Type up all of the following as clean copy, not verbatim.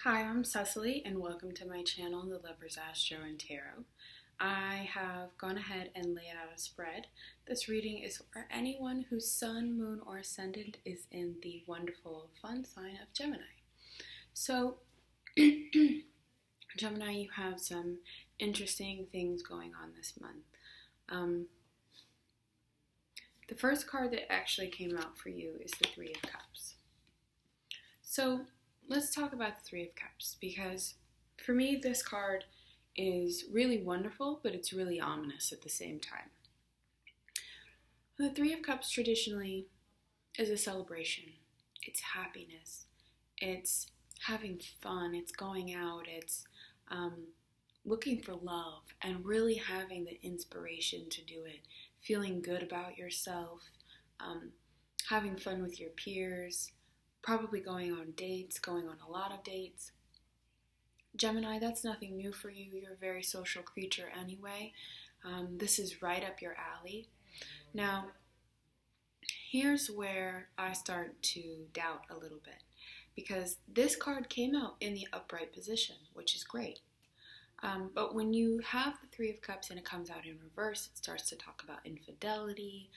Hi, I'm Cecily, and welcome to my channel, The Lover's Astro and Tarot. I have gone ahead and laid out a spread. This reading is for anyone whose sun, moon, or ascendant is in the wonderful, fun sign of Gemini. So, Gemini, you have some interesting things going on this month. The first card that actually came out for you is the Three of Cups. So, let's talk about the Three of Cups, because for me this card is really wonderful, but it's really ominous at the same time. The Three of Cups traditionally is a celebration. It's happiness. It's having fun. It's going out. It's looking for love and really having the inspiration to do it. Feeling good about yourself. Having fun with your peers. Probably going on dates, going on a lot of dates. Gemini, that's nothing new for you. You're a very social creature anyway. This is right up your alley. Now, here's where I start to doubt a little bit, because this card came out in the upright position, which is great. But when you have the Three of Cups and it comes out in reverse, it starts to talk about infidelity,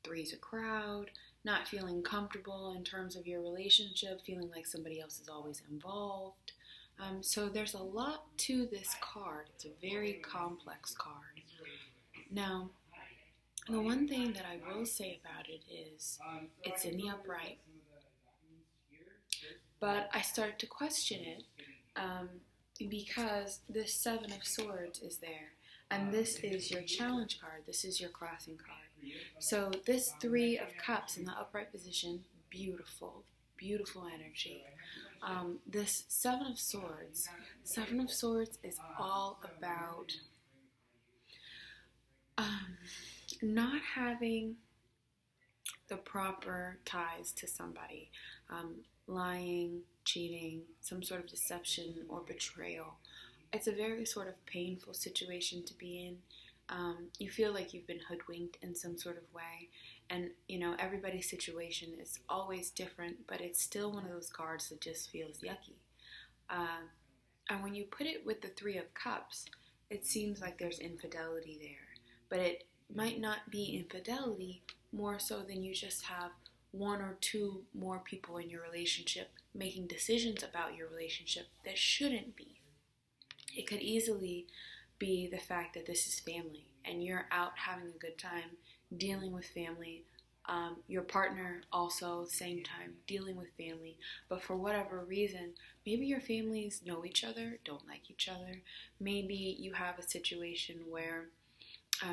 three's a crowd, not feeling comfortable in terms of your relationship, feeling like somebody else is always involved. So there's a lot to this card. It's a very complex card. Now, the one thing that I will say about it is it's in the upright. But I start to question it because this Seven of Swords is there. And this is your challenge card. This is your crossing card. So this Three of Cups in the upright position, beautiful, beautiful energy. This Seven of Swords is all about not having the proper ties to somebody. Lying, cheating, some sort of deception or betrayal. It's a very sort of painful situation to be in. You feel like you've been hoodwinked in some sort of way, and everybody's situation is always different, but it's still one of those cards that just feels yucky. And when you put it with the Three of Cups, it seems like there's infidelity there, but it might not be infidelity, more so than you just have one or two more people in your relationship making decisions about your relationship that shouldn't be. It could easily be the fact that this is family and you're out having a good time dealing with family. Your partner also, same time, dealing with family. But for whatever reason, maybe your families know each other, don't like each other. Maybe you have a situation where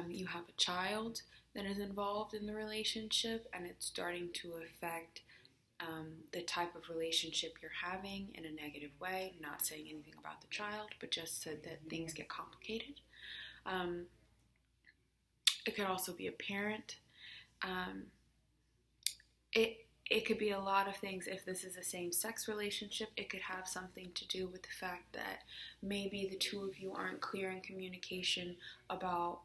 you have a child that is involved in the relationship and it's starting to affect the type of relationship you're having in a negative way. Not saying anything about the child, but just said that things get complicated. It could also be a parent. It could be a lot of things. If this is a same-sex relationship, it could have something to do with the fact that maybe the two of you aren't clear in communication about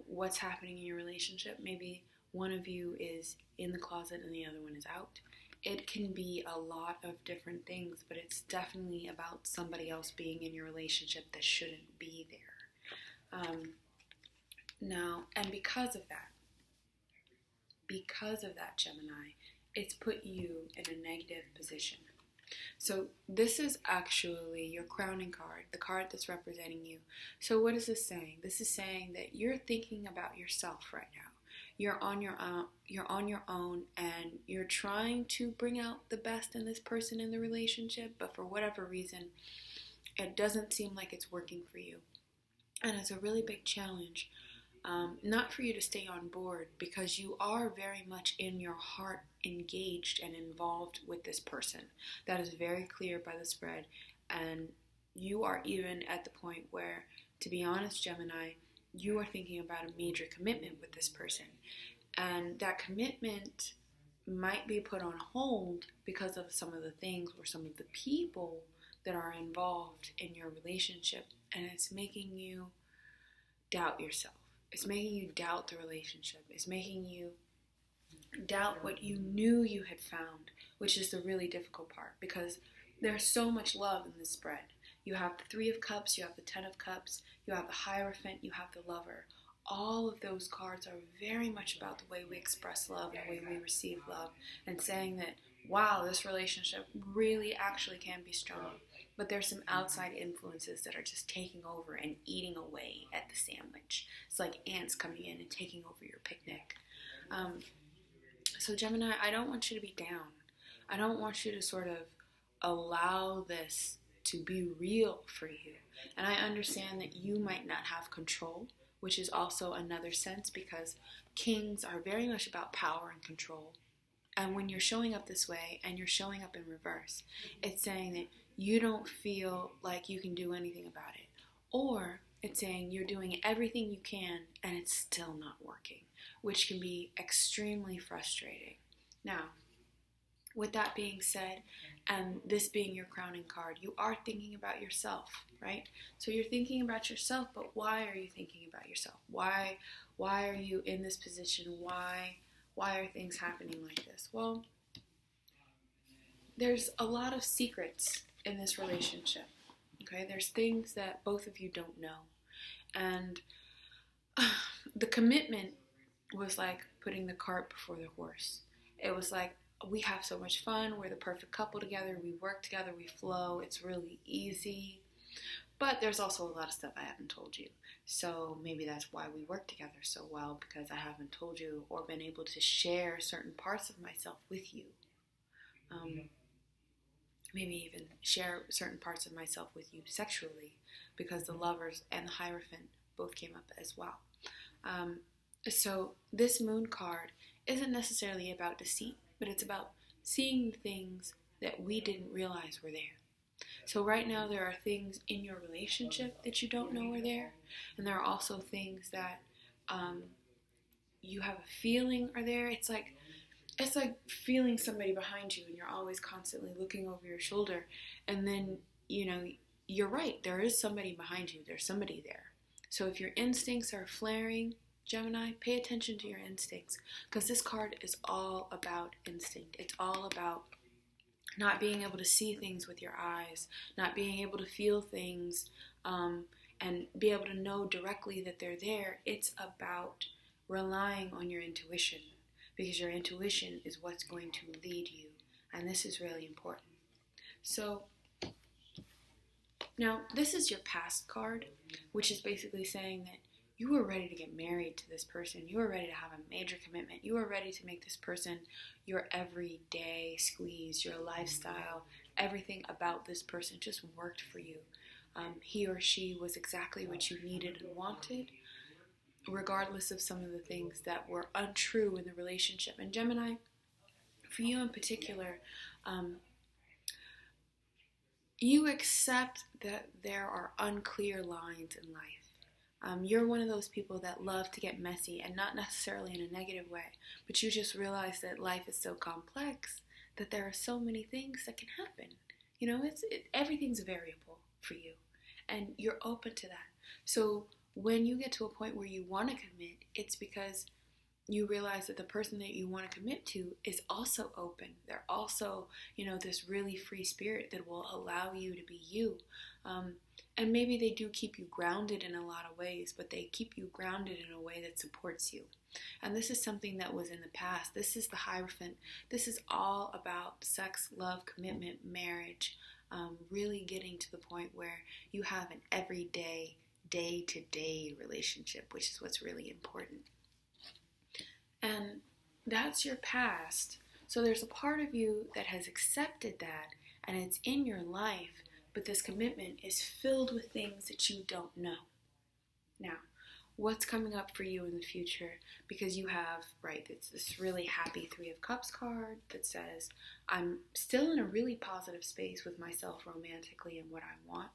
what's happening in your relationship. Maybe one of you is in the closet and the other one is out. It can be a lot of different things, but it's definitely about somebody else being in your relationship that shouldn't be there. Now, and because of that, Gemini, it's put you in a negative position. So this is actually your crowning card, the card that's representing you. So what is this saying? This is saying that you're thinking about yourself right now. You're on your own, and you're trying to bring out the best in this person in the relationship, but for whatever reason, it doesn't seem like it's working for you. And it's a really big challenge, not for you to stay on board, because you are very much in your heart engaged and involved with this person. That is very clear by the spread, and you are even at the point where, to be honest, Gemini, you are thinking about a major commitment with this person, and that commitment might be put on hold because of some of the things or some of the people that are involved in your relationship, and it's making you doubt yourself. It's making you doubt the relationship. It's making you doubt what you knew you had found which is the really difficult part because there's so much love in this spread. You have the Three of Cups, you have the Ten of Cups, you have the Hierophant, you have the Lover. All of those cards are very much about the way we express love and the way we receive love, and saying that, wow, this relationship really actually can be strong. But there's some outside influences that are just taking over and eating away at the sandwich. It's like ants coming in and taking over your picnic. So Gemini, I don't want you to be down. I don't want you to sort of allow this to be real for you. And I understand that you might not have control, which is also another sense because kings are very much about power and control. And when you're showing up this way and you're showing up in reverse, it's saying that you don't feel like you can do anything about it. Or it's saying you're doing everything you can and it's still not working, which can be extremely frustrating. Now, with that being said, and this being your crowning card, you are thinking about yourself, right? So you're thinking about yourself, but why are you thinking about yourself? Why are you in this position? Why are things happening like this? Well, there's a lot of secrets in this relationship, okay? There's things that both of you don't know. And the commitment was like putting the cart before the horse. It was like, we have so much fun, we're the perfect couple together, we work together, we flow, it's really easy. But there's also a lot of stuff I haven't told you. So maybe that's why we work together so well, because I haven't told you or been able to share certain parts of myself with you. Maybe even share certain parts of myself with you sexually, because the Lovers and the Hierophant both came up as well. So this Moon card isn't necessarily about deceit, but it's about seeing things that we didn't realize were there. So right now there are things in your relationship that you don't know are there, and there are also things that you have a feeling are there. It's like feeling somebody behind you and you're always constantly looking over your shoulder, and then, you're right, there is somebody behind you, there's somebody there. So if your instincts are flaring, Gemini, pay attention to your instincts, because this card is all about instinct. It's all about not being able to see things with your eyes, not being able to feel things, and be able to know directly that they're there. It's about relying on your intuition, because your intuition is what's going to lead you, and this is really important. So now this is your past card, which is basically saying that you were ready to get married to this person. You were ready to have a major commitment. You were ready to make this person your everyday squeeze, your lifestyle. Everything about this person just worked for you. He or she was exactly what you needed and wanted, regardless of some of the things that were untrue in the relationship. And Gemini, for you in particular, you accept that there are unclear lines in life. You're one of those people that love to get messy, and not necessarily in a negative way, but you just realize that life is so complex that there are so many things that can happen. Everything's variable for you, and you're open to that. So when you get to a point where you want to commit, it's because you realize that the person that you want to commit to is also open. They're also, this really free spirit that will allow you to be you. And maybe they do keep you grounded in a lot of ways, but they keep you grounded in a way that supports you. And this is something that was in the past. This is the Hierophant. This is all about sex, love, commitment, marriage, really getting to the point where you have an everyday, day-to-day relationship, which is what's really important. And that's your past. So there's a part of you that has accepted that, and it's in your life, but this commitment is filled with things that you don't know. Now, what's coming up for you in the future? Because you have, it's this really happy Three of Cups card that says, I'm still in a really positive space with myself romantically and what I want.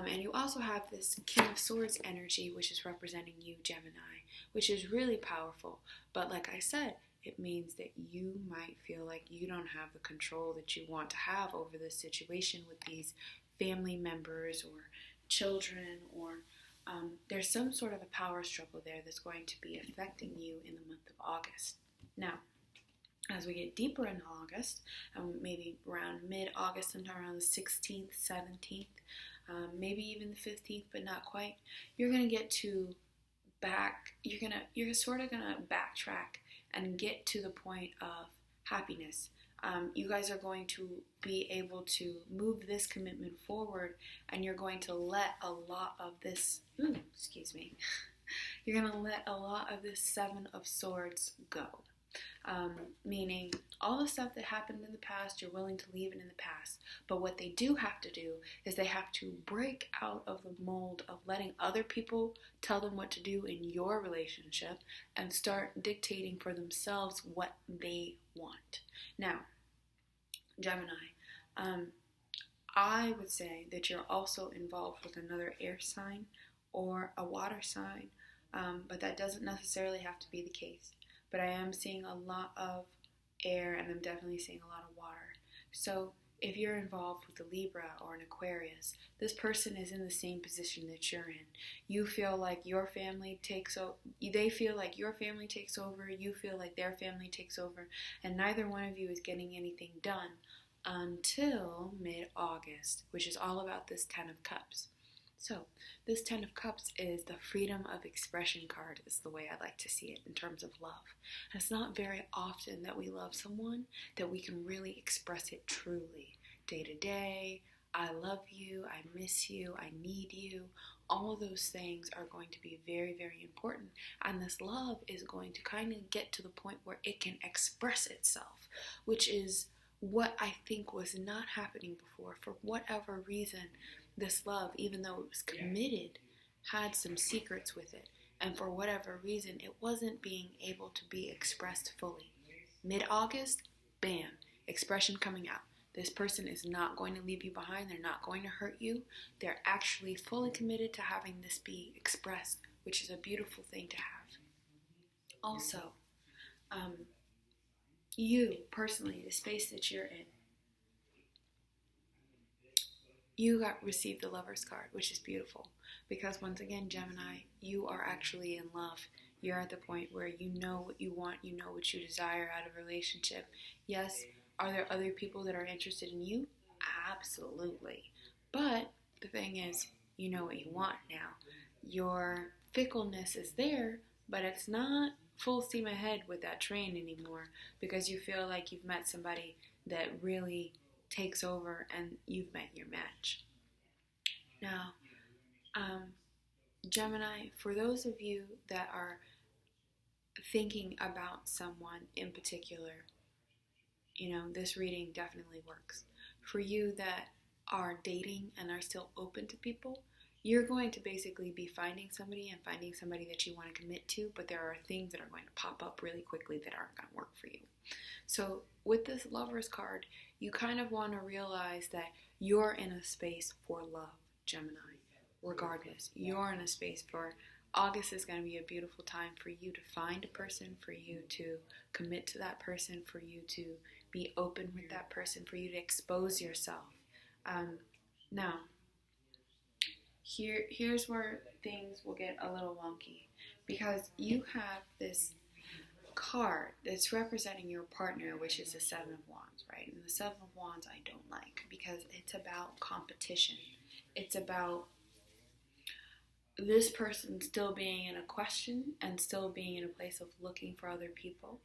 And you also have this King of Swords energy, which is representing you, Gemini, which is really powerful. But like I said, it means that you might feel like you don't have the control that you want to have over this situation with these family members or children, or there's some sort of a power struggle there that's going to be affecting you in the month of August. Now, as we get deeper into August, maybe around mid-August, sometime around the 16th, 17th, maybe even the 15th, but not quite, you're gonna get to you're sort of gonna backtrack and get to the point of happiness. You guys are going to be able to move this commitment forward, and you're going to let a lot of this, you're going to let a lot of this Seven of Swords go. Meaning all the stuff that happened in the past, you're willing to leave it in the past. But what they do have to do is they have to break out of the mold of letting other people tell them what to do in your relationship and start dictating for themselves what they want. Now, Gemini, I would say that you're also involved with another air sign or a water sign, but that doesn't necessarily have to be the case. But I am seeing a lot of air, and I'm definitely seeing a lot of water. So if you're involved with a Libra or an Aquarius, this person is in the same position that you're in. You feel like your family takes over, they feel like your family takes over, you feel like their family takes over, and neither one of you is getting anything done until mid-August, which is all about this Ten of Cups. So, this Ten of Cups is the freedom of expression card, is the way I like to see it in terms of love. And it's not very often that we love someone that we can really express it truly. Day to day, I love you, I miss you, I need you. All of those things are going to be very, very important. And this love is going to kind of get to the point where it can express itself, which is what I think was not happening before. For whatever reason, this love, even though it was committed, had some secrets with it. And for whatever reason, it wasn't being able to be expressed fully. Mid-August, bam, expression coming out. This person is not going to leave you behind. They're not going to hurt you. They're actually fully committed to having this be expressed, which is a beautiful thing to have. Also, you, personally, the space that you're in, you received the Lover's card, which is beautiful. Because once again, Gemini, you are actually in love. You're at the point where you know what you want, you know what you desire out of a relationship. Yes, are there other people that are interested in you? Absolutely. But the thing is, you know what you want now. Your fickleness is there, but it's not full steam ahead with that train anymore, because you feel like you've met somebody that really takes over and you've met your match. Now, Gemini, for those of you that are thinking about someone in particular, this reading definitely works. For you that are dating and are still open to people, you're going to basically be finding somebody that you want to commit to, but there are things that are going to pop up really quickly that aren't going to work for you. So with this Lover's card, you kind of want to realize that you're in a space for love, Gemini. Regardless, you're in a space for August is going to be a beautiful time for you to find a person, for you to commit to that person, for you to be open with that person, for you to expose yourself. Now, here's where things will get a little wonky, because you have this card that's representing your partner, which is the Seven of Wands, right? And the Seven of Wands I don't like, because it's about competition. It's about this person still being in a question and still being in a place of looking for other people.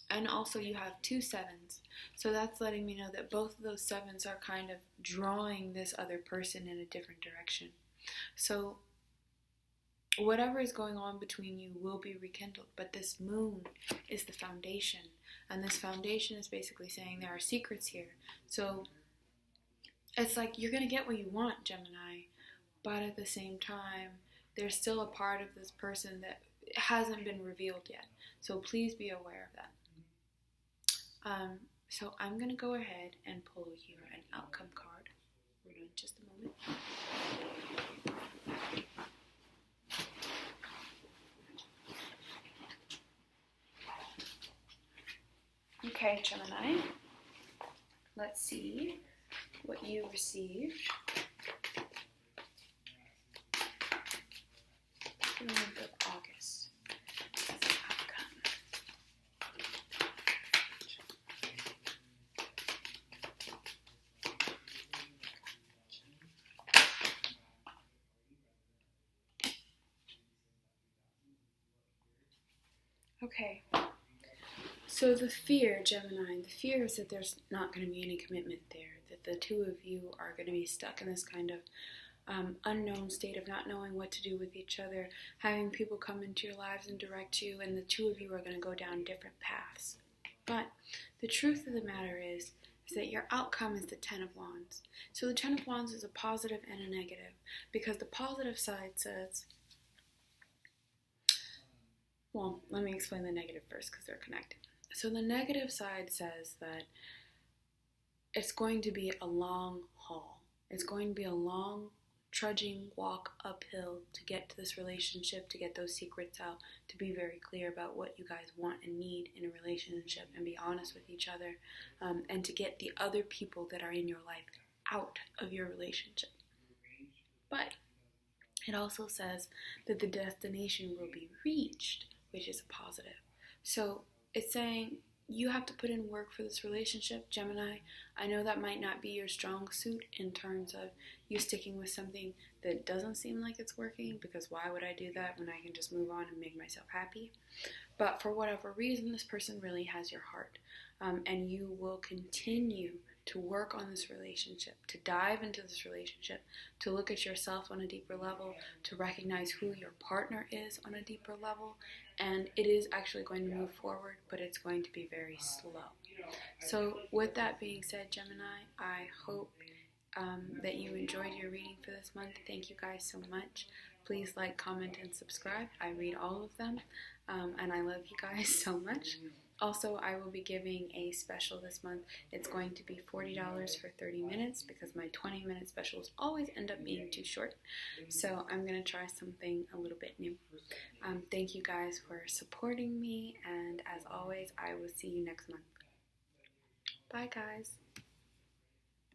And also you have two sevens. So that's letting me know that both of those sevens are kind of drawing this other person in a different direction. So whatever is going on between you will be rekindled, but this moon is the foundation. And this foundation is basically saying there are secrets here. So it's like you're going to get what you want, Gemini, but at the same time, there's still a part of this person that hasn't been revealed yet. So please be aware of that. So I'm going to go ahead and pull you an outcome card. We're doing just a moment. Okay, Gemini. Let's see what you received for the month of August as an outcome. Okay. So the fear, Gemini, the fear is that there's not going to be any commitment there, that the two of you are going to be stuck in this kind of unknown state of not knowing what to do with each other, having people come into your lives and direct you, and the two of you are going to go down different paths. But the truth of the matter is that your outcome is the Ten of Wands. So the Ten of Wands is a positive and a negative, because the positive side says, well, let me explain the negative first because they're connected. So the negative side says that it's going to be a long haul. It's going to be a long, trudging walk uphill to get to this relationship, to get those secrets out, to be very clear about what you guys want and need in a relationship and be honest with each other, and to get the other people that are in your life out of your relationship. But it also says that the destination will be reached, which is a positive. So it's saying you have to put in work for this relationship, Gemini. I know that might not be your strong suit in terms of you sticking with something that doesn't seem like it's working, because why would I do that when I can just move on and make myself happy? But for whatever reason, this person really has your heart, and you will continue to work on this relationship, to dive into this relationship, to look at yourself on a deeper level, to recognize who your partner is on a deeper level, and it is actually going to move forward, but it's going to be very slow. So with that being said, Gemini, I hope that you enjoyed your reading for this month. Thank you guys so much. Please like, comment, and subscribe. I read all of them, and I love you guys so much. Also, I will be giving a special this month. It's going to be $40 for 30 minutes because my 20-minute specials always end up being too short. So I'm going to try something a little bit new. Thank you guys for supporting me, and as always, I will see you next month. Bye, guys.